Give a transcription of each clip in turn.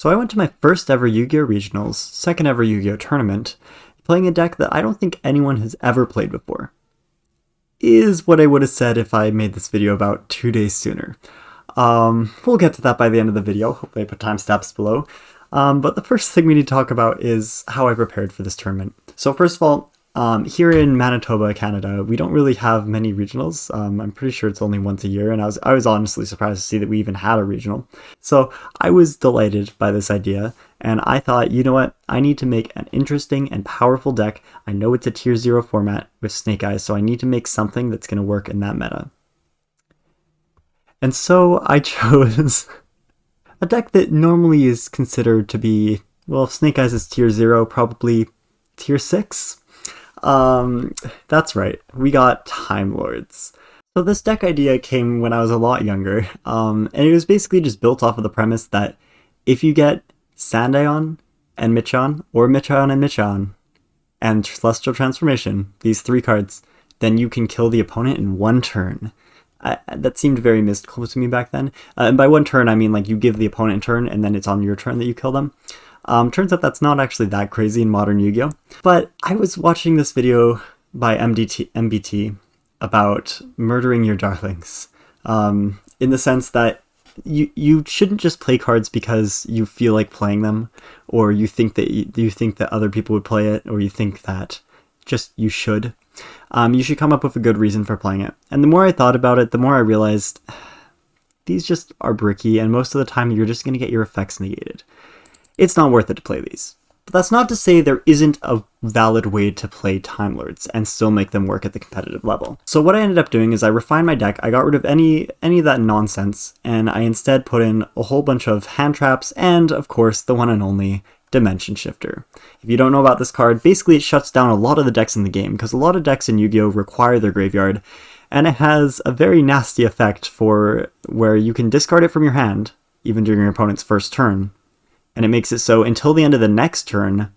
So I went to my first ever Yu-Gi-Oh! Regionals, second ever Yu-Gi-Oh! Tournament, playing a deck that I don't think anyone has ever played before. Is what I would have said if I made this video about 2 days sooner. We'll get to that by the end of the video, hopefully I put timestamps below. But the first thing we need to talk about is how I prepared for this tournament. So first of all, here in Manitoba, Canada, we don't really have many regionals. I'm pretty sure it's only once a year, and I was honestly surprised to see that we even had a regional. So I was delighted by this idea, and I thought, you know what, I need to make an interesting and powerful deck. I know it's a tier 0 format with Snake Eyes, so I need to make something that's going to work in that meta. And so I chose a deck that normally is considered to be, well, if Snake Eyes is tier 0, probably tier 6. That's right, we got Timelords. So this deck idea came when I was a lot younger, and it was basically just built off of the premise that if you get Sandayon and Michon, or Michon and Michon, and Celestial Transformation, these 3 cards, then you can kill the opponent in 1 turn. That seemed very mystical to me back then. And by 1 turn, I mean like you give the opponent a turn and then it's on your turn that you kill them. Turns out that's not actually that crazy in modern Yu-Gi-Oh! But I was watching this video by MBT about murdering your darlings. In the sense that you shouldn't just play cards because you feel like playing them, or you think that other people would play it, or you think that just you should. You should come up with a good reason for playing it. And the more I thought about it, the more I realized these just are bricky, and most of the time you're just going to get your effects negated. It's not worth it to play these. But that's not to say there isn't a valid way to play Timelords and still make them work at the competitive level. So what I ended up doing is I refined my deck, I got rid of any of that nonsense, and I instead put in a whole bunch of hand traps and, of course, the one and only Dimension Shifter. If you don't know about this card, basically it shuts down a lot of the decks in the game, because a lot of decks in Yu-Gi-Oh! Require their graveyard, and it has a very nasty effect for where you can discard it from your hand, even during your opponent's first turn, and it makes it so until the end of the next turn,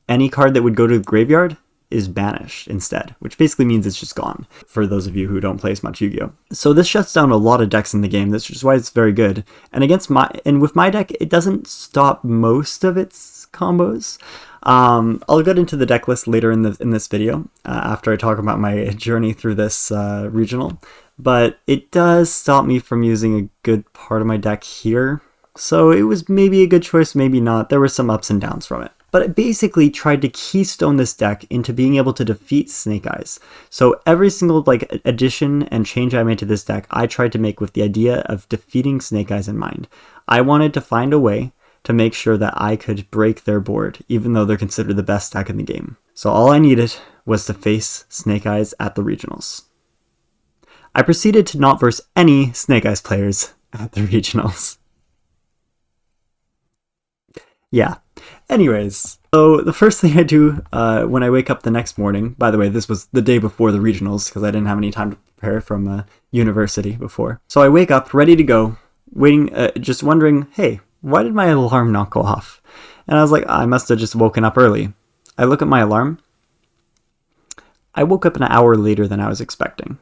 any card that would go to the graveyard is banished instead, which basically means it's just gone, for those of you who don't play as much Yu-Gi-Oh! So this shuts down a lot of decks in the game, that's just why it's very good. And with my deck, it doesn't stop most of its combos. I'll get into the deck list later in this video, after I talk about my journey through this regional, but it does stop me from using a good part of my deck here. So it was maybe a good choice, maybe not. There were some ups and downs from it. But it basically tried to keystone this deck into being able to defeat Snake Eyes. So every single addition and change I made to this deck, I tried to make with the idea of defeating Snake Eyes in mind. I wanted to find a way to make sure that I could break their board, even though they're considered the best deck in the game. So all I needed was to face Snake Eyes at the regionals. I proceeded to not verse any Snake Eyes players at the regionals. Yeah. Anyways, so the first thing I do when I wake up the next morning, by the way, this was the day before the regionals because I didn't have any time to prepare from university before. So I wake up ready to go, waiting, just wondering, hey, why did my alarm not go off? And I was like, I must have just woken up early. I look at my alarm. I woke up an hour later than I was expecting.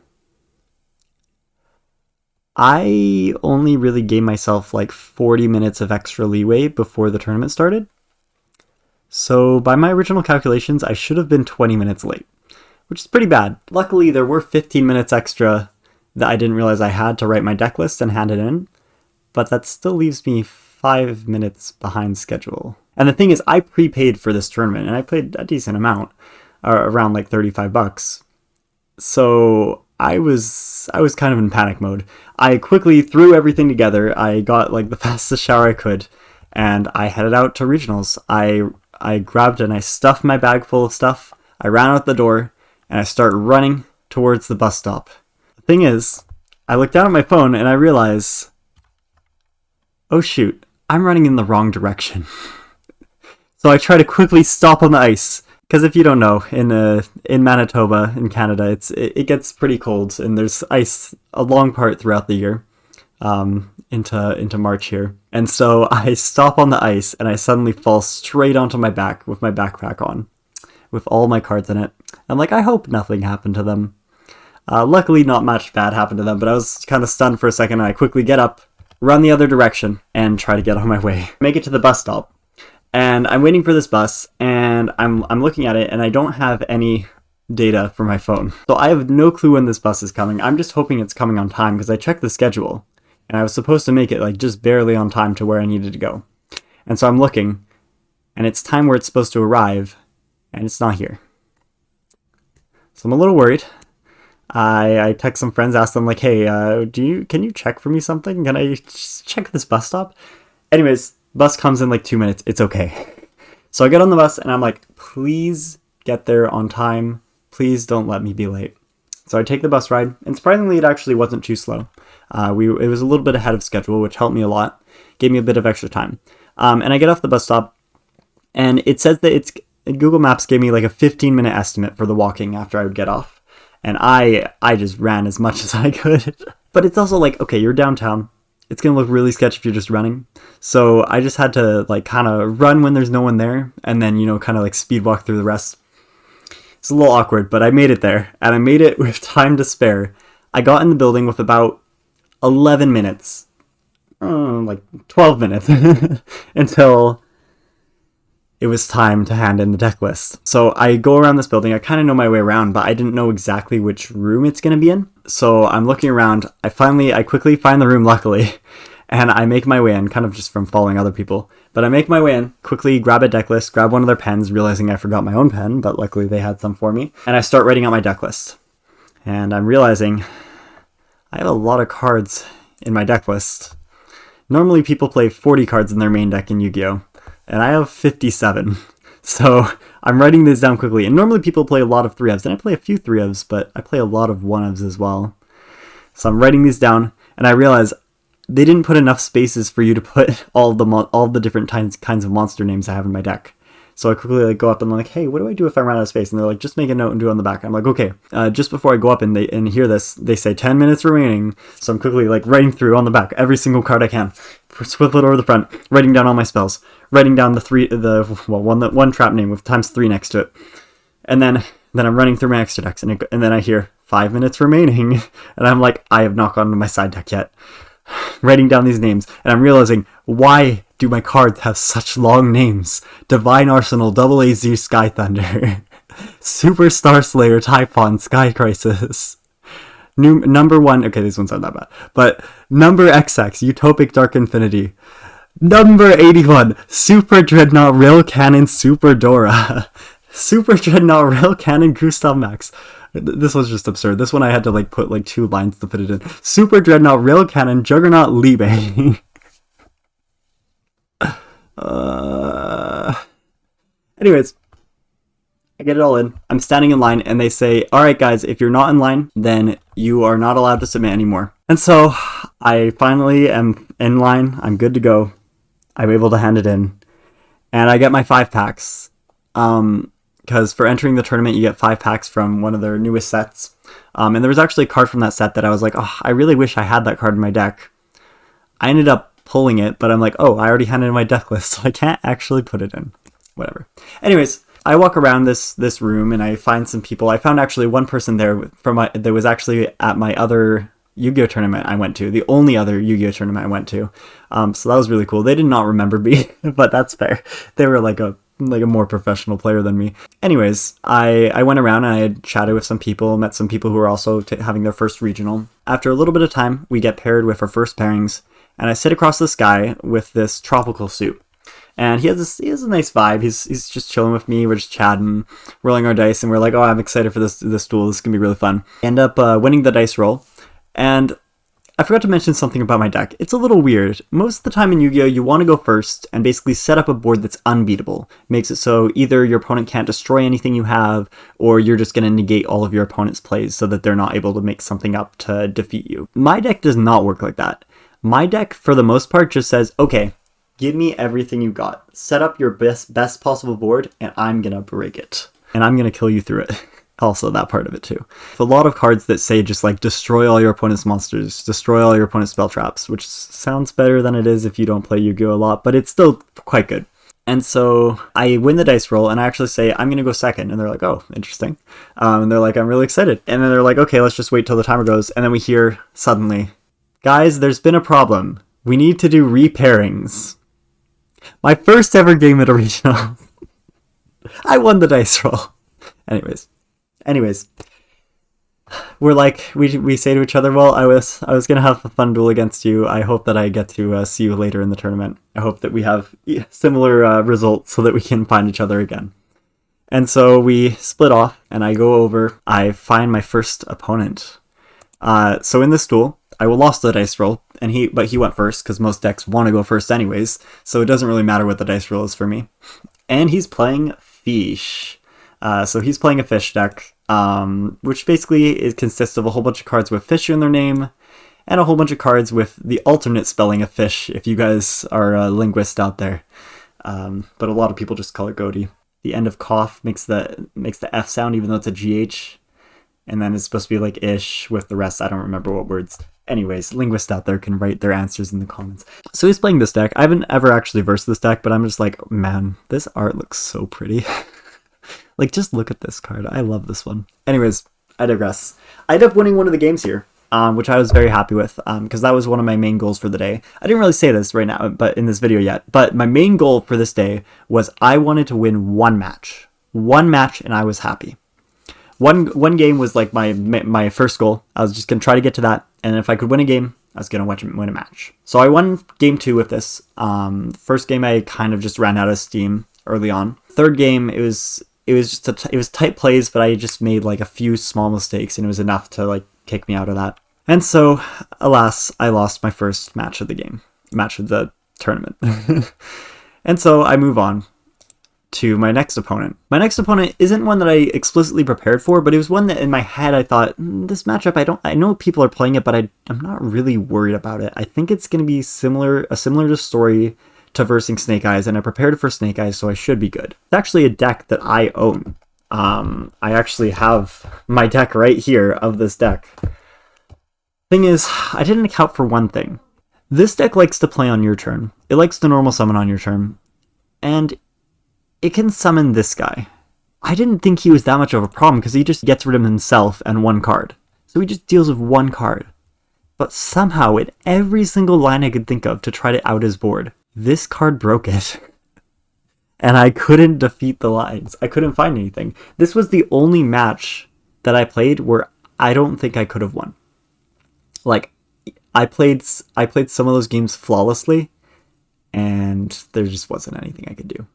I only really gave myself like 40 minutes of extra leeway before the tournament started. So by my original calculations, I should have been 20 minutes late, which is pretty bad. Luckily, there were 15 minutes extra that I didn't realize I had to write my deck list and hand it in, but that still leaves me 5 minutes behind schedule. And the thing is, I prepaid for this tournament, and I paid a decent amount, around like $35. So I was kind of in panic mode. I quickly threw everything together. I got like the fastest shower I could, and I headed out to regionals. I grabbed and I stuffed my bag full of stuff. I ran out the door, and I started running towards the bus stop. The thing is, I look down at my phone and I realize, oh shoot, I'm running in the wrong direction. So I try to quickly stop on the ice. Because if you don't know, in Manitoba, in Canada, it gets pretty cold, and there's ice a long part throughout the year, into March here. And so I stop on the ice, and I suddenly fall straight onto my back with my backpack on, with all my cards in it. I'm like, I hope nothing happened to them. Luckily, not much bad happened to them, but I was kind of stunned for a second, and I quickly get up, run the other direction, and try to get on my way. Make it to the bus stop. And I'm waiting for this bus, and I'm looking at it, and I don't have any data for my phone. So I have no clue when this bus is coming. I'm just hoping it's coming on time, because I checked the schedule, and I was supposed to make it like just barely on time to where I needed to go. And so I'm looking, and it's time where it's supposed to arrive, and it's not here. So I'm a little worried. I text some friends, ask them like, hey, can you check for me something? Can I just check this bus stop? Anyways, bus comes in like 2 minutes. It's okay. So I get on the bus and I'm like, please get there on time. Please don't let me be late. So I take the bus ride, and surprisingly, it actually wasn't too slow. It was a little bit ahead of schedule, which helped me a lot. Gave me a bit of extra time. And I get off the bus stop, and it says that Google Maps gave me like a 15-minute estimate for the walking after I would get off. And I just ran as much as I could. But it's also like, okay, you're downtown. It's going to look really sketchy if you're just running. So I just had to like kind of run when there's no one there, and then, kind of like speed walk through the rest. It's a little awkward, but I made it there, and I made it with time to spare. I got in the building with about 11 minutes, like 12 minutes, until it was time to hand in the deck list. So I go around this building. I kind of know my way around, but I didn't know exactly which room it's going to be in. So I'm looking around. I quickly find the room, luckily, and I make my way in, kind of just from following other people. But I make my way in, quickly grab a deck list, grab one of their pens, realizing I forgot my own pen, but luckily they had some for me. And I start writing out my deck list. And I'm realizing I have a lot of cards in my deck list. Normally people play 40 cards in their main deck in Yu-Gi-Oh! And I have 57. So I'm writing this down quickly. And normally people play a lot of 3-ofs, and I play a few 3-ofs, but I play a lot of 1-ofs as well. So I'm writing these down, and I realize they didn't put enough spaces for you to put all the different kinds of monster names I have in my deck. So I quickly go up and I'm like, hey, what do I do if I run out of space? And they're like, just make a note and do it on the back. I'm like, okay. Just before I go up and hear this, they say 10 minutes remaining. So I'm quickly writing through on the back every single card I can. Swivel it over the front, writing down all my spells, writing down one trap name with ×3 next to it. And then I'm running through my extra decks, and then I hear 5 minutes remaining. And I'm like, I have not gotten to my side deck yet. Writing down these names, and I'm realizing, why do my cards have such long names? Divine Arsenal, Double AZ, Sky Thunder, Super Star Slayer, Typhon, Sky Crisis, number 1, okay, these ones aren't that bad, but number XX, Utopic Dark Infinity, number 81, Super Dreadnought, Rail Cannon, Super Dora, Super Dreadnought, Rail Cannon, Gustav Max. This was just absurd. This one I had to put 2 lines to fit it in. Super Dreadnought, Rail Cannon, Juggernaut, Liebe. Anyways, I get it all in. I'm standing in line, and they say, alright guys, if you're not in line, then you are not allowed to submit anymore. And so I finally am in line. I'm good to go. I'm able to hand it in. And I get my 5 packs. Because for entering the tournament, you get 5 packs from one of their newest sets. And there was actually a card from that set that I was like, oh, I really wish I had that card in my deck. I ended up pulling it, but I'm like, oh, I already handed in my deck list, so I can't actually put it in. Whatever. Anyways, I walk around this room, and I find some people. I found actually one person there that was actually at my other Yu-Gi-Oh tournament I went to, the only other Yu-Gi-Oh tournament I went to. So that was really cool. They did not remember me, but that's fair. They were like a more professional player than me. Anyways, I went around and I had chatted with some people, met some people who were also having their first regional. After a little bit of time, we get paired with our first pairings, and I sit across this guy with this tropical suit. And he has a nice vibe. He's just chilling with me. We're just chatting, rolling our dice, and we're like, oh, I'm excited for this duel. This is gonna be really fun. End up winning the dice roll, and I forgot to mention something about my deck. It's a little weird. Most of the time in Yu-Gi-Oh, you want to go first and basically set up a board that's unbeatable. Makes it so either your opponent can't destroy anything you have, or you're just going to negate all of your opponent's plays so that they're not able to make something up to defeat you. My deck does not work like that. My deck, for the most part, just says, okay, give me everything you got. Set up your best possible board, and I'm going to break it. And I'm going to kill you through it. Also that part of it too. A lot of cards that say just destroy all your opponent's monsters, destroy all your opponent's spell traps, which sounds better than it is if you don't play Yu-Gi-Oh a lot, but it's still quite good. And so I win the dice roll, and I actually say, I'm going to go second. And they're like, oh, interesting. And they're like, I'm really excited. And then they're like, okay, let's just wait till the timer goes. And then we hear suddenly, guys, there's been a problem. We need to do repairings. My first ever game at a regional. I won the dice roll. Anyways. We're like, we say to each other, well, I was going to have a fun duel against you. I hope that I get to see you later in the tournament. I hope that we have similar results so that we can find each other again. And so we split off, and I go over. I find my first opponent. So in this duel, I lost the dice roll, but he went first, because most decks want to go first anyways, so it doesn't really matter what the dice roll is for me. And he's playing Fish. So he's playing a fish deck, which basically consists of a whole bunch of cards with fish in their name, and a whole bunch of cards with the alternate spelling of fish, if you guys are a linguist out there. But a lot of people just call it Goaty. The end of cough makes the F sound, even though it's a GH. And then it's supposed to be like ish with the rest. I don't remember what words. Anyways, linguists out there can write their answers in the comments. So he's playing this deck. I haven't ever actually versed this deck, but I'm just like, man, this art looks so pretty. Like, just look at this card. I love this one. Anyways, I digress. I ended up winning one of the games here, which I was very happy with, because that was one of my main goals for the day. I didn't really say this right now, but in this video yet. But my main goal for this day was I wanted to win one match. One match, and I was happy. One game was like my first goal. I was just going to try to get to that. And if I could win a game, I was going to win a match. So I won game 2 with this. First game, I kind of just ran out of steam early on. Third game, it was tight plays, but I just made like a few small mistakes, and it was enough to like kick me out of that. And so, alas, I lost my first match of the tournament. And so I move on to my next opponent. My next opponent isn't one that I explicitly prepared for, but it was one that in my head I thought, this matchup, I know people are playing it, but I'm not really worried about it. I think it's going to be a similar story to versing Snake Eyes, and I prepared for Snake Eyes, so I should be good. It's actually a deck that I own. I actually have my deck right here of this deck. Thing is, I didn't account for one thing. This deck likes to play on your turn. It likes to normal summon on your turn, and it can summon this guy. I didn't think he was that much of a problem, because he just gets rid of himself and one card. So he just deals with one card. But somehow, in every single line I could think of to try to out his board, this card broke it. And I couldn't defeat the lines. I couldn't find anything. This was the only match that I played where I don't think I could have won. Like, I played some of those games flawlessly, and there just wasn't anything I could do.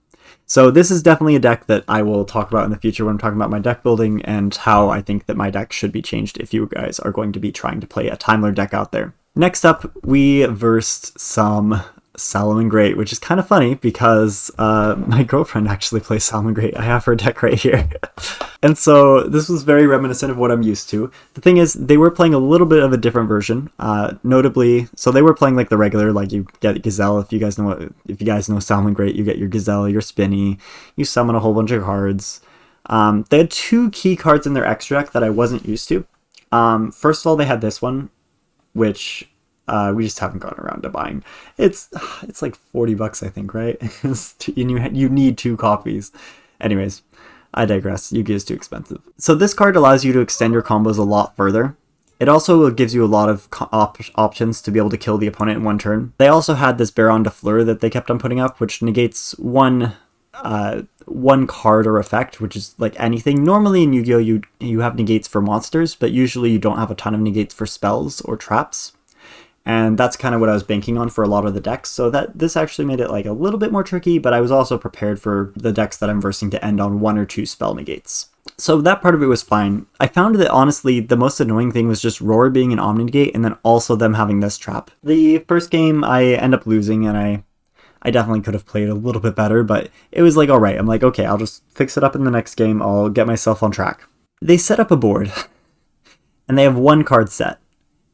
So this is definitely a deck that I will talk about in the future when I'm talking about my deck building and how I think that my deck should be changed if you guys are going to be trying to play a Timelord deck out there. Next up, we versed some Salamangreat, which is kind of funny because my girlfriend actually plays Salamangreat. I have her deck right here. And so this was very reminiscent of what I'm used to. The thing is, they were playing a little bit of a different version. Notably, so they were playing like the regular, like you get Gazelle. If you guys know Salamangreat, you get your Gazelle, your Spinny. You summon a whole bunch of cards. They had 2 key cards in their extra deck that I wasn't used to. First of all, they had this one, which we just haven't gotten around to buying. It's like $40, I think, right? You need 2 copies. Anyways, I digress. Yu-Gi-Oh! Is too expensive. So this card allows you to extend your combos a lot further. It also gives you a lot of options to be able to kill the opponent in one turn. They also had this Baron de Fleur that they kept on putting up, which negates one card or effect, which is like anything. Normally in Yu-Gi-Oh! You have negates for monsters, but usually you don't have a ton of negates for spells or traps. And that's kind of what I was banking on for a lot of the decks, so that this actually made it like a little bit more tricky, but I was also prepared for the decks that I'm versing to end on 1 or 2 spell negates. So that part of it was fine. I found that honestly the most annoying thing was just Roar being an Omni Negate and then also them having this trap. The first game I end up losing, and I definitely could have played a little bit better, but it was like, alright, I'm like, okay, I'll just fix it up in the next game, I'll get myself on track. They set up a board, and they have 1 card set.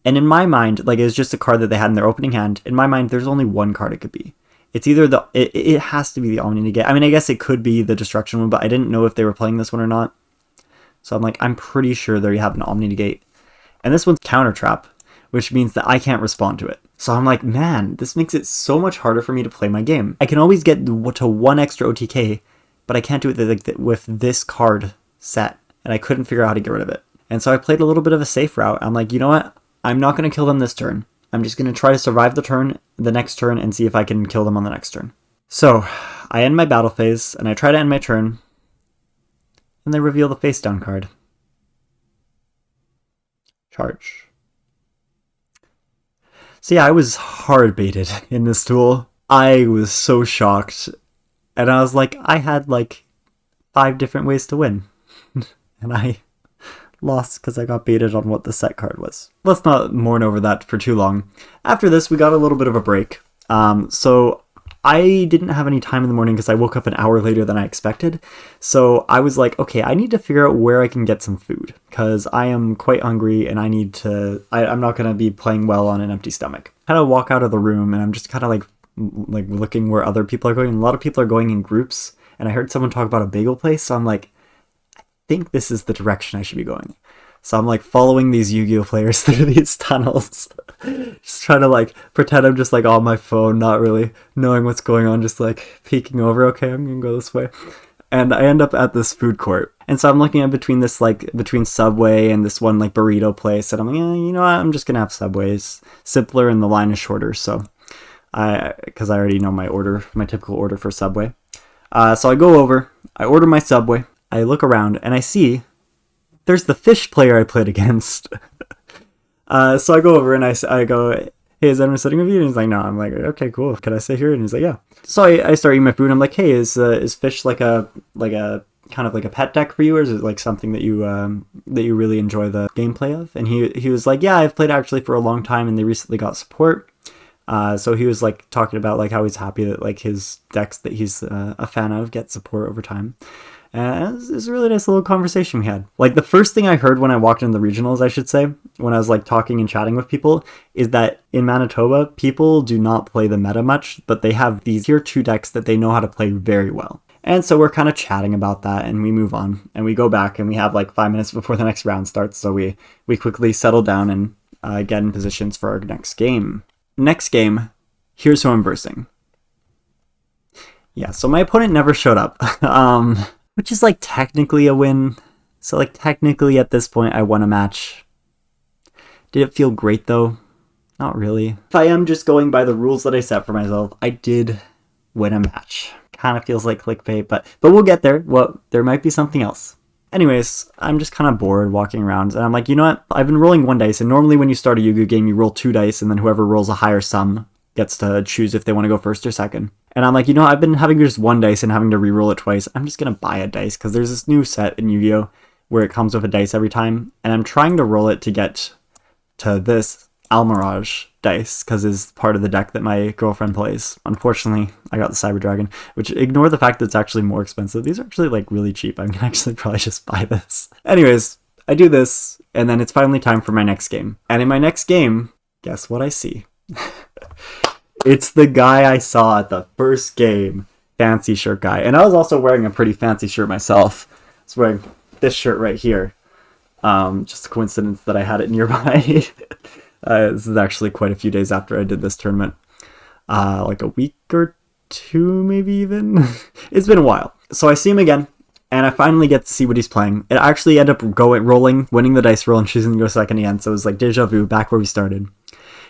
And in my mind, like, it's just a card that they had in their opening hand. In my mind, there's only 1 card it could be. It's either it has to be the Omni Negate. I mean, I guess it could be the Destruction one, but I didn't know if they were playing this one or not. So I'm like, I'm pretty sure there you have an Omni Negate. And this one's Counter Trap, which means that I can't respond to it. So I'm like, man, this makes it so much harder for me to play my game. I can always get to 1 extra OTK, but I can't do it with this card set. And I couldn't figure out how to get rid of it. And so I played a little bit of a safe route. I'm like, you know what? I'm not going to kill them this turn. I'm just going to try to survive the next turn, and see if I can kill them on the next turn. So, I end my battle phase, and I try to end my turn, and they reveal the face down card. Charge. So yeah, I was hard baited in this duel. I was so shocked, and I was like, I had like 5 different ways to win, and I lost because I got baited on what the set card was. Let's not mourn over that for too long. After this, we got a little bit of a break. So I didn't have any time in the morning because I woke up an hour later than I expected. So I was like, okay, I need to figure out where I can get some food because I am quite hungry and I need to, I'm not going to be playing well on an empty stomach. I kind of walk out of the room and I'm just kind of like looking where other people are going. A lot of people are going in groups, and I heard someone talk about a bagel place. So I'm like, think this is the direction I should be going. So I'm like following these Yu-Gi-Oh players through these tunnels, just trying to like pretend I'm just like on my phone, not really knowing what's going on, just like peeking over. Okay, I'm gonna go this way. And I end up at this food court. And so I'm looking at between Subway and this one like burrito place, and I'm like, you know what, I'm just gonna have Subways. Simpler and the line is shorter, so because I already know my typical order for Subway. So I go over, I order my Subway. I look around and I see there's the fish player I played against. So I go over and I go, hey, is anyone sitting with you? And he's like, no. I'm like, okay, cool. Can I sit here? And he's like, yeah. So I start eating my food. And I'm like, hey, is fish like a kind of like a pet deck for you, or is it like something that you really enjoy the gameplay of? And he was like, yeah, I've played actually for a long time, and they recently got support. So he was like talking about like how he's happy that like his decks that he's a fan of get support over time. And it was a really nice little conversation we had. Like the first thing I heard when I walked into the regionals, I should say, when I was like talking and chatting with people, is that in Manitoba, people do not play the meta much, but they have these tier 2 decks that they know how to play very well. And so we're kind of chatting about that, and we move on, and we go back, and we have like 5 minutes before the next round starts, so we quickly settle down and get in positions for our next game. Next game, here's who I'm versing. Yeah, so my opponent never showed up. Which is like technically a win. So like technically at this point I won a match. Did it feel great though? Not really. If I am just going by the rules that I set for myself, I did win a match. Kind of feels like clickbait, but we'll get there. Well, there might be something else. Anyways, I'm just kind of bored walking around, and I'm like, you know what? I've been rolling 1 dice, and normally when you start a Yu-Gi-Oh game, you roll 2 dice, and then whoever rolls a higher sum gets to choose if they want to go first or second. And I'm like, you know, I've been having just 1 dice and having to re-roll it twice. I'm just going to buy a dice because there's this new set in Yu-Gi-Oh! Where it comes with a dice every time. And I'm trying to roll it to get to this Almirage dice because it's part of the deck that my girlfriend plays. Unfortunately, I got the Cyber Dragon, which ignore the fact that it's actually more expensive. These are actually like really cheap. I'm going to actually probably just buy this. Anyways, I do this and then it's finally time for my next game. And in my next game, guess what I see? It's the guy I saw at the first game, fancy shirt guy. And I was also wearing a pretty fancy shirt myself. I was wearing this shirt right here. Just a coincidence that I had it nearby. This is actually quite a few days after I did this tournament. Like a week or 2 maybe even. It's been a while. So I see him again, and I finally get to see what he's playing. It actually ended up winning the dice roll and choosing to go second again. So it was like deja vu, back where we started.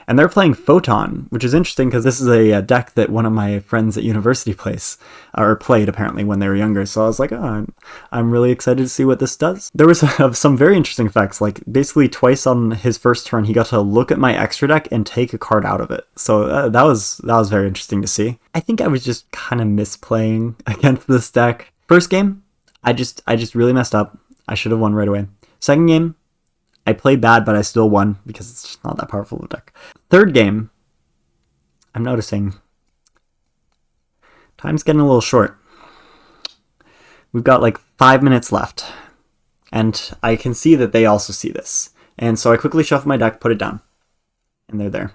And they're playing Photon, which is interesting because this is a deck that one of my friends at university plays, or played apparently when they were younger. So I was like, oh, I'm really excited to see what this does. There was some very interesting effects, like basically twice on his first turn, he got to look at my extra deck and take a card out of it. So that was very interesting to see. I think I was just kind of misplaying against this deck. First game, I just really messed up. I should have won right away. Second game, I played bad, but I still won because it's just not that powerful of a deck. Third game, I'm noticing time's getting a little short. We've got like 5 minutes left, and I can see that they also see this. And so I quickly shuffle my deck, put it down, and they're there.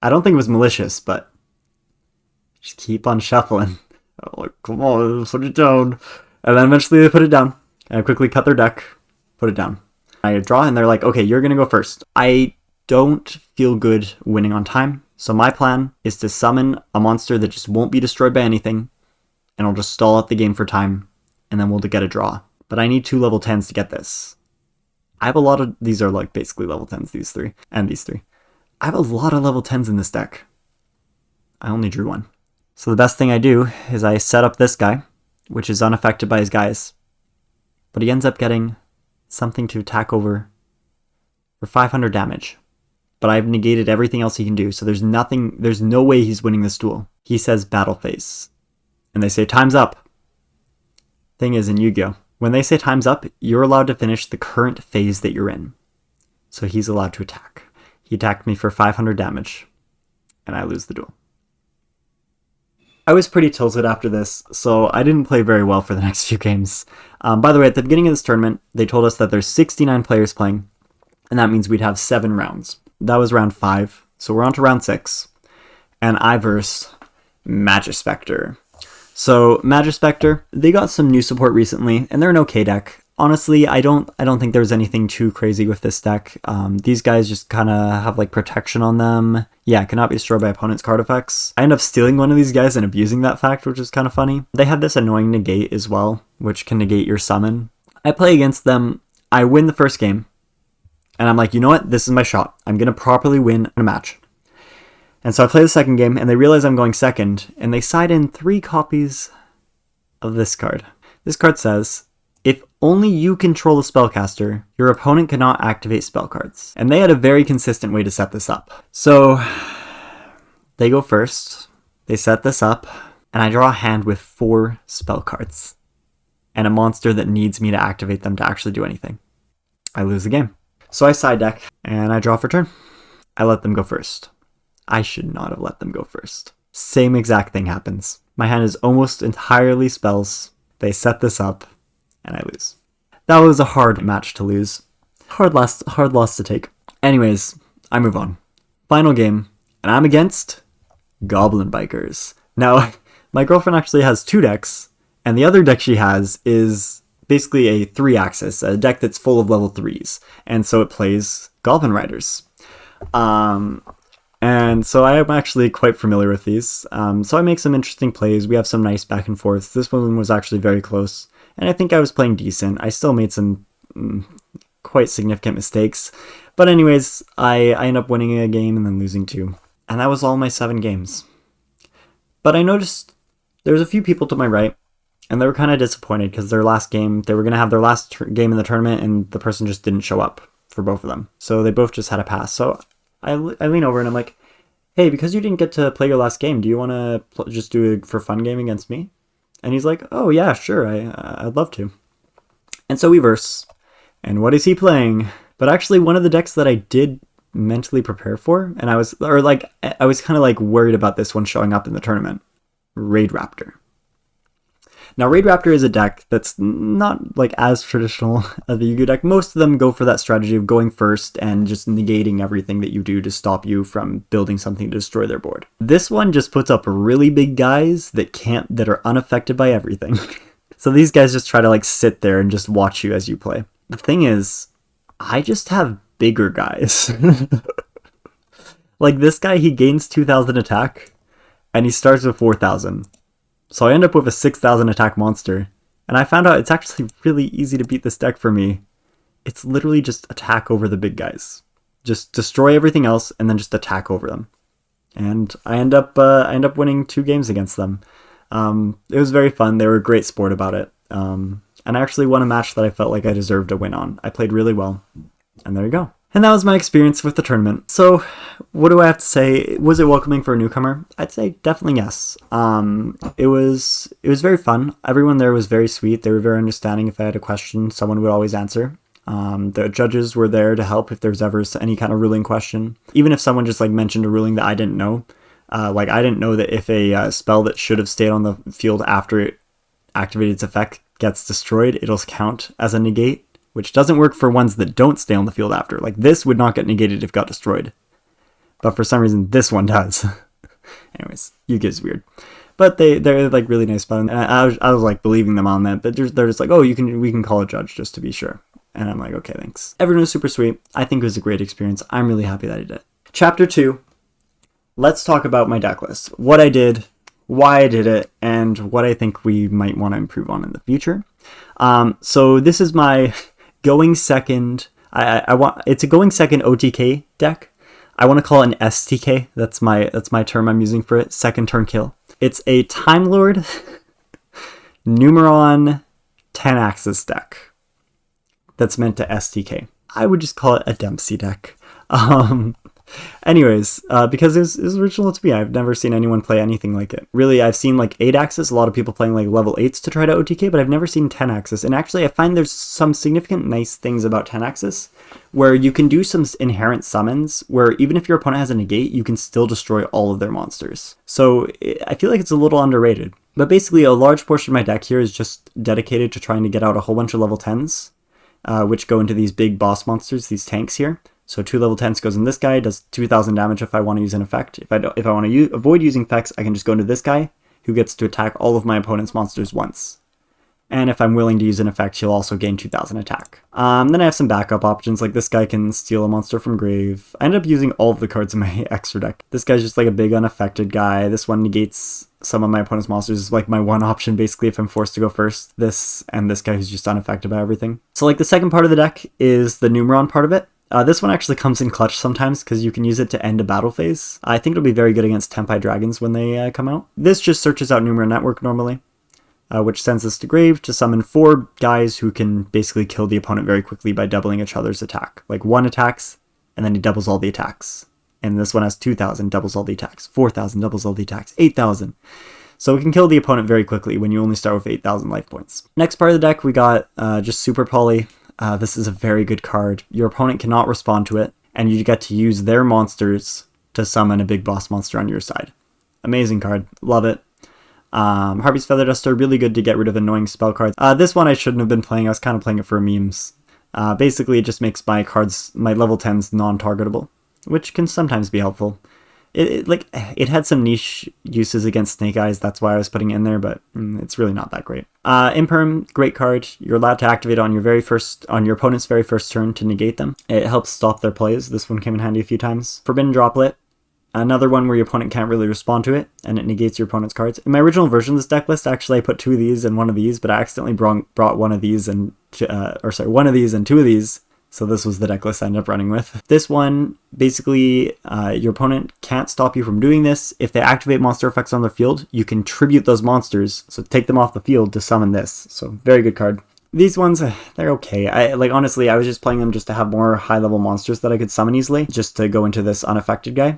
I don't think it was malicious, but just keep on shuffling. I'm like, come on, put it down. And then eventually they put it down. And I quickly cut their deck, put it down. I draw, and they're like, okay, you're going to go first. I don't feel good winning on time, so my plan is to summon a monster that just won't be destroyed by anything, and I'll just stall out the game for time, and then we'll get a draw. But I need 2 level 10s to get this. I have a lot of, these are like basically level 10s, these three, and these three. I have a lot of level 10s in this deck. I only drew one. So the best thing I do is I set up this guy, which is unaffected by his guys, but he ends up getting something to attack over for 500 damage. But I've negated everything else he can do, so there's no way he's winning this duel. He says battle phase, and they say time's up. Thing is, in Yu-Gi-Oh, when they say time's up, you're allowed to finish the current phase that you're in. So he's allowed to attack. He attacked me for 500 damage, and I lose the duel. I was pretty tilted after this, so I didn't play very well for the next few games. By the way, at the beginning of this tournament, they told us that there's 69 players playing, and that means we'd have 7 rounds. That was round 5, so we're on to round 6, and I verse Magispector. So Magispector, they got some new support recently, and they're an okay deck. Honestly, I don't think there's anything too crazy with this deck. These guys just kind of have like protection on them. Yeah, cannot be destroyed by opponent's card effects. I end up stealing one of these guys and abusing that fact, which is kind of funny. They have this annoying negate as well, which can negate your summon. I play against them, I win the first game, and I'm like, you know what? This is my shot. I'm going to properly win a match. And so I play the second game, and they realize I'm going second, and they side in 3 copies of this card. This card says, if only you control the spellcaster, your opponent cannot activate spell cards. And they had a very consistent way to set this up. So they go first, they set this up, and I draw a hand with 4 spell cards and a monster that needs me to activate them to actually do anything. I lose the game. So I side deck, and I draw for turn. I let them go first. I should not have let them go first. Same exact thing happens. My hand is almost entirely spells. They set this up, and I lose. That was a hard match to lose. Hard loss to take. Anyways, I move on. Final game, and I'm against Goblin Bikers. Now, my girlfriend actually has 2 decks, and the other deck she has is basically a 3-axis, a deck that's full of level 3s, and so it plays Goblin Riders. And so I am actually quite familiar with these. So I make some interesting plays. We have some nice back and forth. This one was actually very close, and I think I was playing decent. I still made some quite significant mistakes. But anyways, I end up winning a game and then losing 2. And that was all my 7 games. But I noticed there was a few people to my right, and they were kind of disappointed because their last game, they were going to have their last game in the tournament, and the person just didn't show up for both of them. So they both just had a pass. So I lean over and I'm like, hey, because you didn't get to play your last game, do you want to just do a for fun game against me? And he's like, oh yeah, sure, I'd love to. And so we verse. And what is he playing? But actually one of the decks that I did mentally prepare for, and I was kind of like worried about this one showing up in the tournament. Raid Raptor. Now, Raid Raptor is a deck that's not like as traditional as the Yu-Gi-Oh deck. Most of them go for that strategy of going first and just negating everything that you do to stop you from building something to destroy their board. This one just puts up really big guys that are unaffected by everything. So these guys just try to like sit there and just watch you as you play. The thing is, I just have bigger guys. Like this guy, he gains 2,000 attack and he starts with 4,000. So I end up with a 6,000 attack monster, and I found out it's actually really easy to beat this deck for me. It's literally just attack over the big guys. Just destroy everything else, and then just attack over them. And I end up winning 2 games against them. It was very fun. They were a great sport about it. And I actually won a match that I felt like I deserved to win on. I played really well, and there you go. And that was my experience with the tournament. So what do I have to say? Was it welcoming for a newcomer? I'd say definitely yes. It was very fun. Everyone there was very sweet. They were very understanding. If I had a question, someone would always answer. The judges were there to help if there's ever any kind of ruling question. Even if someone just like mentioned a ruling that I didn't know. Like I didn't know that if a spell that should have stayed on the field after it activated its effect gets destroyed, it'll count as a negate. Which doesn't work for ones that don't stay on the field after. Like, this would not get negated if it got destroyed. But for some reason, this one does. Anyways, Yu-Gi-Oh is weird. But they're like, really nice fun. And I was like, believing them on that. But they're just like, oh, we can call a judge just to be sure. And I'm like, okay, thanks. Everyone was super sweet. I think it was a great experience. I'm really happy that I did. Chapter 2. Let's talk about my deck list. What I did, why I did it, and what I think we might want to improve on in the future. So this is my... going second. I want it's a going second OTK deck. I want to call it an STK. That's my term I'm using for it. Second turn kill. It's a Timelord Numeron 10-axis deck that's meant to STK. I would just call it a Dempsey deck. Anyways, because it was original to me, I've never seen anyone play anything like it. Really, I've seen like 8-axis, a lot of people playing like level 8s to try to OTK, but I've never seen 10-axis. And actually, I find there's some significant nice things about 10-axis, where you can do some inherent summons, where even if your opponent has a negate, you can still destroy all of their monsters. So I feel like it's a little underrated. But basically, a large portion of my deck here is just dedicated to trying to get out a whole bunch of level 10s, which go into these big boss monsters, these tanks here. So 2 level 10s goes in this guy, does 2,000 damage if I want to use an effect. If I want to avoid using effects, I can just go into this guy, who gets to attack all of my opponent's monsters once. And if I'm willing to use an effect, he'll also gain 2,000 attack. Then I have some backup options, like this guy can steal a monster from grave. I ended up using all of the cards in my extra deck. This guy's just like a big unaffected guy. This one negates some of my opponent's monsters. Is like my one option basically if I'm forced to go first. This and this guy who's just unaffected by everything. So like the second part of the deck is the Numeron part of it. This one actually comes in clutch sometimes because you can use it to end a battle phase. I think it'll be very good against Tempai Dragons when they come out. This just searches out Numeron Network normally, which sends us to grave to summon 4 guys who can basically kill the opponent very quickly by doubling each other's attack. Like 1 attacks, and then he doubles all the attacks. And this one has 2,000, doubles all the attacks. 4,000, doubles all the attacks. 8,000. So we can kill the opponent very quickly when you only start with 8,000 life points. Next part of the deck, we got just Super Poly. This is a very good card. Your opponent cannot respond to it, and you get to use their monsters to summon a big boss monster on your side. Amazing card. Love it. Harpy's Feather Duster, really good to get rid of annoying spell cards. This one I shouldn't have been playing. I was kind of playing it for memes. Basically, it just makes my cards, my level 10s, non-targetable, which can sometimes be helpful. It had some niche uses against Snake Eyes, that's why I was putting it in there, but it's really not that great. Imperm, great card. You're allowed to activate on your opponent's very first turn to negate them. It helps stop their plays. This one came in handy a few times. Forbidden Droplet, another one where your opponent can't really respond to it, and it negates your opponent's cards. In my original version of this deck list, actually I put 2 of these and 1 of these, but I accidentally brought one of these and 2 of these. So this was the deck list I ended up running with. This one, basically, your opponent can't stop you from doing this. If they activate monster effects on their field, you can tribute those monsters, so take them off the field to summon this. So very good card. These ones, they're okay. Honestly, I was just playing them just to have more high-level monsters that I could summon easily, just to go into this unaffected guy.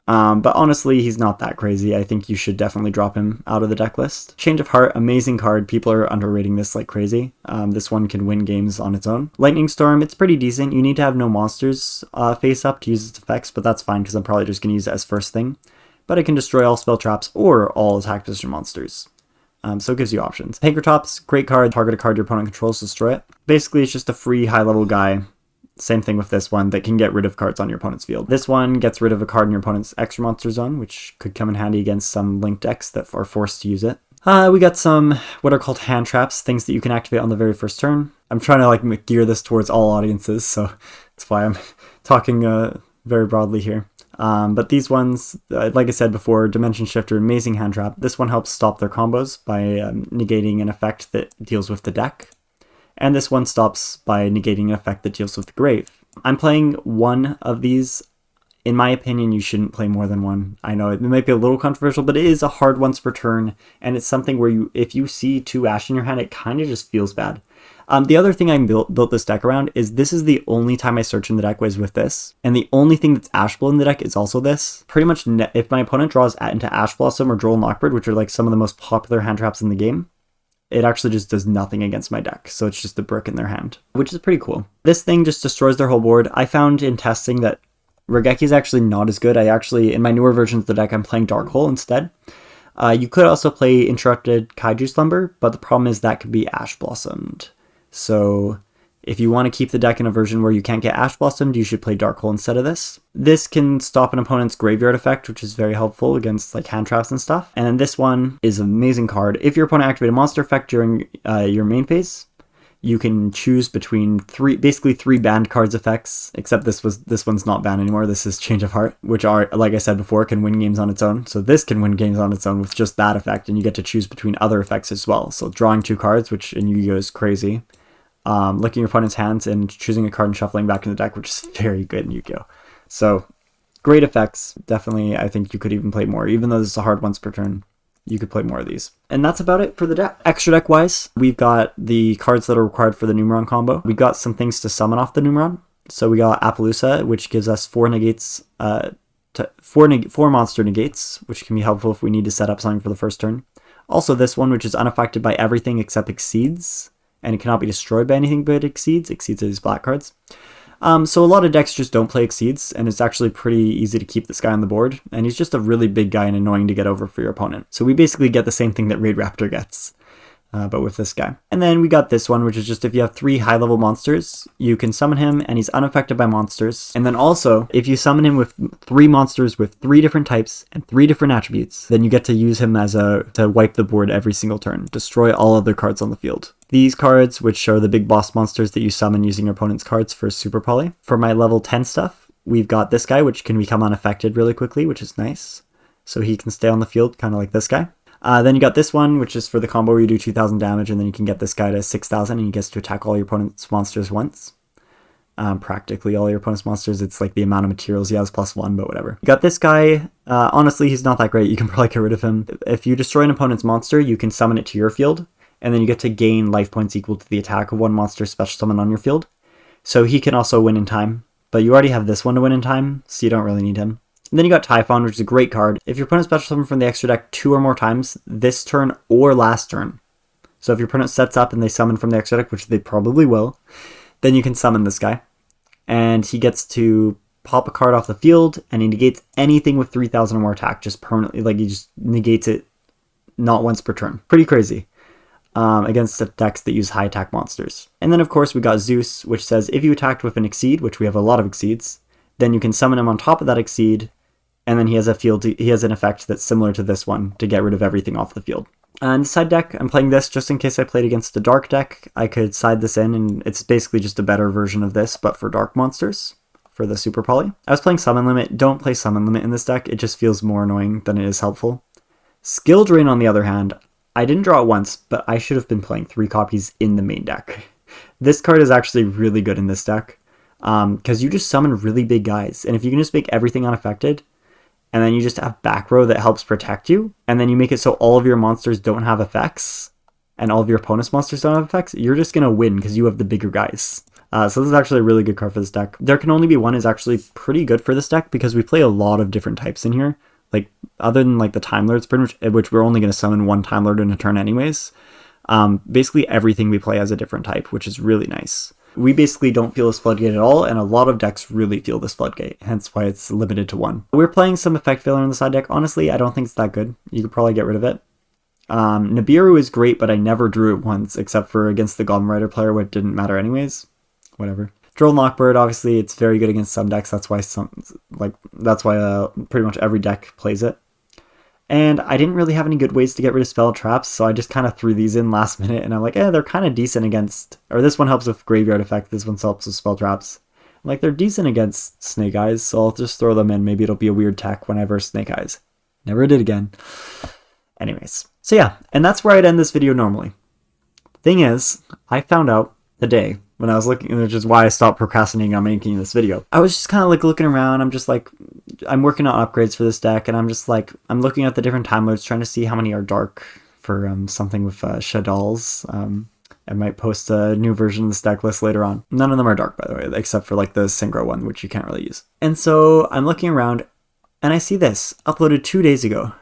But honestly, he's not that crazy. I think you should definitely drop him out of the deck list. Change of Heart, amazing card. People are underrating this like crazy. This one can win games on its own. Lightning Storm, it's pretty decent. You need to have no monsters face up to use its effects, but that's fine because I'm probably just going to use it as first thing. But it can destroy all spell traps or all attack position monsters. So it gives you options. Pankratops, great card. Target a card your opponent controls, destroy it. Basically, it's just a free high-level guy. Same thing with this one that can get rid of cards on your opponent's field. This one gets rid of a card in your opponent's extra monster zone, which could come in handy against some linked decks that are forced to use it. We got some what are called hand traps, things that you can activate on the very first turn. I'm trying to gear this towards all audiences, so that's why I'm talking very broadly here. But these ones, like I said before, Dimension Shifter, amazing hand trap. This one helps stop their combos by negating an effect that deals with the deck. And this one stops by negating an effect that deals with the grave. I'm playing 1 of these. In my opinion, you shouldn't play more than 1. I know it might be a little controversial, but it is a hard once per turn, and it's something where if you see 2 Ash in your hand, it kind of just feels bad. The other thing I built this deck around is this is the only time I search in the deck was with this, and the only thing that's Ash Blow in the deck is also this. Pretty much, if my opponent draws into Ash Blossom or Droll and Lockbird, which are like some of the most popular hand traps in the game, it actually just does nothing against my deck, so it's just a brick in their hand, which is pretty cool. This thing just destroys their whole board. I found in testing that Regeki is actually not as good. In my newer versions of the deck, I'm playing Dark Hole instead. You could also play Interrupted Kaiju Slumber, but the problem is that could be Ash Blossomed. So if you want to keep the deck in a version where you can't get Ash Blossomed, you should play Dark Hole instead of this. This can stop an opponent's graveyard effect, which is very helpful against hand traps and stuff. And then this one is an amazing card. If your opponent activates a monster effect during your main phase, you can choose between basically three banned cards effects, except this one's not banned anymore. This is Change of Heart, which are, like I said before, can win games on its own. So this can win games on its own with just that effect, and you get to choose between other effects as well. So drawing 2 cards, which in Yu-Gi-Oh is crazy. looking at your opponent's hands and choosing a card and shuffling back in the deck, which is very good in Yu-Gi-Oh! So, great effects. Definitely, I think you could even play more. Even though this is a hard once per turn, you could play more of these. And that's about it for the deck. Extra deck-wise, we've got the cards that are required for the Numeron combo. We got some things to summon off the Numeron. So we got Appaloosa, which gives us 4 negates, four monster negates, which can be helpful if we need to set up something for the first turn. Also this one, which is unaffected by everything except Exceeds, and it cannot be destroyed by anything but Exceeds. Exceeds are these black cards. So a lot of decks just don't play Exceeds, and it's actually pretty easy to keep this guy on the board, and he's just a really big guy and annoying to get over for your opponent. So we basically get the same thing that Raid Raptor gets, but with this guy. And then we got this one, which is just if you have 3 high-level monsters, you can summon him, and he's unaffected by monsters. And then also, if you summon him with 3 monsters with 3 different types and 3 different attributes, then you get to use him as to wipe the board every single turn, destroy all other cards on the field. These cards, which are the big boss monsters that you summon using your opponent's cards for Super Poly. For my level 10 stuff, we've got this guy, which can become unaffected really quickly, which is nice. So he can stay on the field, kind of like this guy. Then you got this one, which is for the combo where you do 2,000 damage, and then you can get this guy to 6,000, and he gets to attack all your opponent's monsters once. Practically all your opponent's monsters. It's like the amount of materials he has plus 1, but whatever. You got this guy. Honestly, he's not that great. You can probably get rid of him. If you destroy an opponent's monster, you can summon it to your field, and then you get to gain life points equal to the attack of one monster special summon on your field. So he can also win in time, but you already have this one to win in time, so you don't really need him. And then you got Typhon, which is a great card. If your opponent special summon from the extra deck 2 or more times this turn or last turn, so if your opponent sets up and they summon from the extra deck, which they probably will, then you can summon this guy. And he gets to pop a card off the field, and he negates anything with 3,000 or more attack, just permanently, like he just negates it not once per turn. Pretty crazy. Against the decks that use high attack monsters. And then of course we got Zeus, which says if you attacked with an Exceed, which we have a lot of Exceeds, then you can summon him on top of that Exceed, and then he has an effect that's similar to this one to get rid of everything off the field. And side deck, I'm playing this just in case I played against a dark deck. I could side this in, and it's basically just a better version of this, but for dark monsters, for the Super Poly. I was playing Summon Limit. Don't play Summon Limit in this deck. It just feels more annoying than it is helpful. Skill Drain, on the other hand, I didn't draw it once, but I should have been playing 3 copies in the main deck. This card is actually really good in this deck, because you just summon really big guys, and if you can just make everything unaffected, and then you just have back row that helps protect you, and then you make it so all of your monsters don't have effects, and all of your opponent's monsters don't have effects, you're just going to win because you have the bigger guys. So this is actually a really good card for this deck. There Can Only Be One is actually pretty good for this deck because we play a lot of different types in here. Like, other than like the Timelords, which we're only going to summon 1 Timelord in a turn anyways, basically everything we play has a different type, which is really nice. We basically don't feel this floodgate at all, and a lot of decks really feel this floodgate, hence why it's limited to 1. We're playing some effect failure on the side deck. Honestly, I don't think it's that good. You could probably get rid of it. Nibiru is great, but I never drew it once, except for against the Goblin Rider player, which didn't matter anyways. Whatever. Droll Lockbird, obviously, it's very good against some decks. That's why pretty much every deck plays it. And I didn't really have any good ways to get rid of spell traps, so I just kind of threw these in last minute, and I'm like, they're kind of decent against, or this one helps with graveyard effect, this one helps with spell traps. I'm like, they're decent against Snake Eyes, so I'll just throw them in. Maybe it'll be a weird tech when I verse Snake Eyes. Never did again. Anyways, so yeah, and that's where I'd end this video normally. Thing is, I found out today when I was looking, which is why I stopped procrastinating on making this video. I was just kind of like looking around. I'm just like, I'm working on upgrades for this deck, and I'm just like, I'm looking at the different Time Lords, trying to see how many are dark for something with Shadal's. I might post a new version of this deck list later on. None of them are dark, by the way, except for like the Synchro one, which you can't really use. And so I'm looking around, and I see this, uploaded 2 days ago.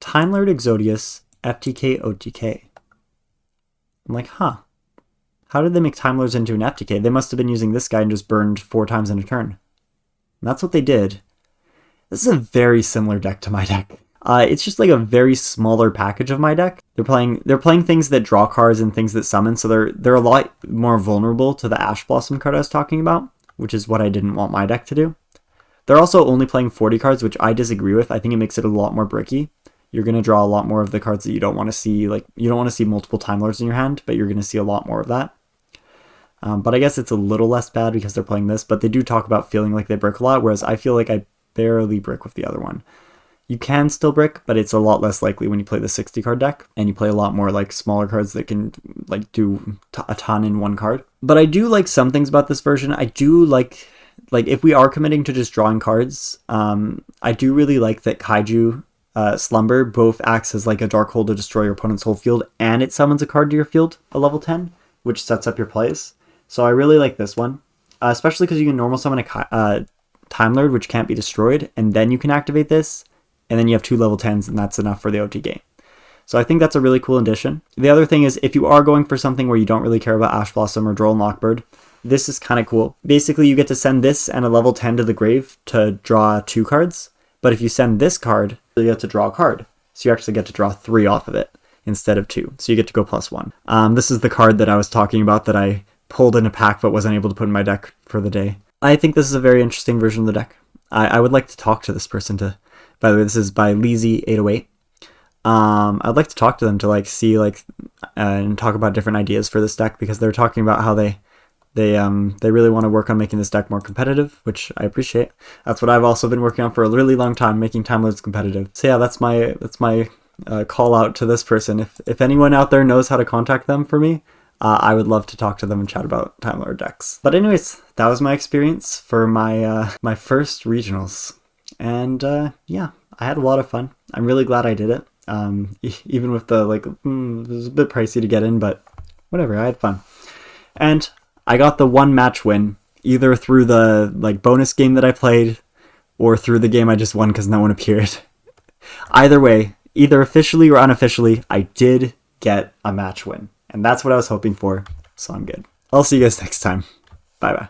Timelord Exodius FTK OTK. I'm like, huh. How did they make Timelords into an FTK? They must have been using this guy and just burned 4 times in a turn. And that's what they did. This is a very similar deck to my deck. It's just like a very smaller package of my deck. They're playing things that draw cards and things that summon, so they're a lot more vulnerable to the Ash Blossom card I was talking about, which is what I didn't want my deck to do. They're also only playing 40 cards, which I disagree with. I think it makes it a lot more bricky. You're going to draw a lot more of the cards that you don't want to see. Like, you don't want to see multiple Time Lords in your hand, but you're going to see a lot more of that. But I guess it's a little less bad because they're playing this, but they do talk about feeling like they brick a lot, whereas I feel like I barely brick with the other one. You can still brick, but it's a lot less likely when you play the 60 card deck, and you play a lot more like smaller cards that can like do a ton in one card. But I do like some things about this version. I do like if we are committing to just drawing cards, I do really like that Kaiju Slumber both acts as like a dark hole to destroy your opponent's whole field, and it summons a card to your field, a level 10, which sets up your plays. So I really like this one, especially because you can normal summon a Timelord, which can't be destroyed, and then you can activate this, and then you have 2 level 10s, and that's enough for the OT game. So I think that's a really cool addition. The other thing is, if you are going for something where you don't really care about Ash Blossom or Droll and Lockbird, this is kind of cool. Basically, you get to send this and a level 10 to the grave to draw 2 cards, but if you send this card, you get to draw a card. So you actually get to draw 3 off of it instead of 2. So you get to go +1. This is the card that I was talking about that I pulled in a pack but wasn't able to put in my deck for the day. I think this is a very interesting version of the deck. I would like to talk to this person to... By the way, this is by Leezy808. I'd like to talk to them to like see like and talk about different ideas for this deck, because they're talking about how they really want to work on making this deck more competitive, which I appreciate. That's what I've also been working on for a really long time, making Timelords competitive. So yeah, that's my call out to this person. If anyone out there knows how to contact them for me, I would love to talk to them and chat about Timelord decks. But anyways, that was my experience for my my first regionals, and yeah, I had a lot of fun. I'm really glad I did it. Even with the like, it was a bit pricey to get in, but whatever, I had fun. And I got the 1 match win, either through the like bonus game that I played, or through the game I just won because no one appeared. Either way, either officially or unofficially, I did get a match win. And that's what I was hoping for, so I'm good. I'll see you guys next time. Bye-bye.